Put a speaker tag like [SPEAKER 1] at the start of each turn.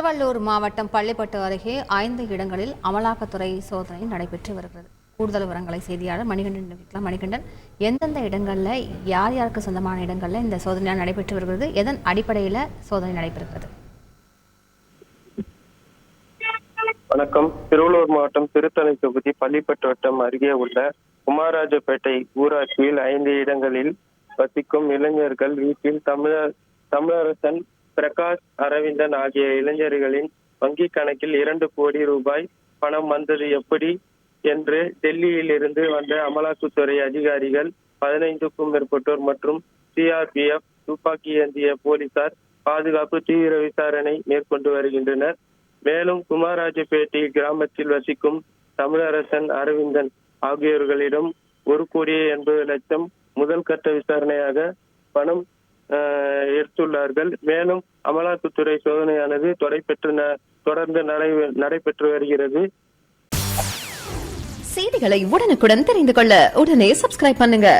[SPEAKER 1] திருவள்ளூர் மாவட்டம் பள்ளிப்பட்டு அருகே 5 இடங்களில் அமலாக்கத்துறை சோதனை நடைபெற்று வருகிறது. கூடுதல் விவரங்களை செய்தியாளர் மணிகண்டன் தெரிவிக்கலாம். மணிகண்டன், எந்தெந்த இடங்கள்ல யார் யாருக்கு சொந்தமான இடங்கள்ல இந்த சோதனை நடைபெற்று வருகிறது, எதன் அடிப்படையில் சோதனை நடைபெறுகிறது?
[SPEAKER 2] வணக்கம். திருவள்ளூர் மாவட்டம் திருத்தணி தொகுதி பள்ளிப்பட்டு வட்டம் அருகே உள்ள குமாரராஜப்பேட்டை ஊராட்சியில் 5 இடங்களில் வசிக்கும் இளைஞர்கள் வீட்டில் தமிழரசன், பிரகாஷ், அரவிந்தன் ஆகிய இளைஞர்களின் வங்கி கணக்கில் 2 கோடி ரூபாய் பணம் வந்தது எப்படி என்று டெல்லியில் இருந்து வந்த அமலாக்கத்துறை அதிகாரிகள் 15க்கும் மேற்பட்டோர் மற்றும் சிஆர்பிஎஃப், துப்பாக்கி ஏந்திய போலீசார் பாதுகாப்பு தீவிர விசாரணை மேற்கொண்டு வருகின்றனர். மேலும் குமாரராஜப்பேட்டை கிராமத்தில் வசிக்கும் தமிழரசன், அரவிந்தன் ஆகியோர்களிடம் 1,80,00,000 முதல் கட்ட விசாரணையாக பணம் எடுத்துள்ளார்கள். மேலும் அமலாக்கத்துறை சோதனையானது தொடர்ந்து நடைபெற்று வருகிறது.
[SPEAKER 3] செய்திகளை உடனுக்குடன் தெரிந்து கொள்ள உடனே சப்ஸ்கிரைப் பண்ணுங்க.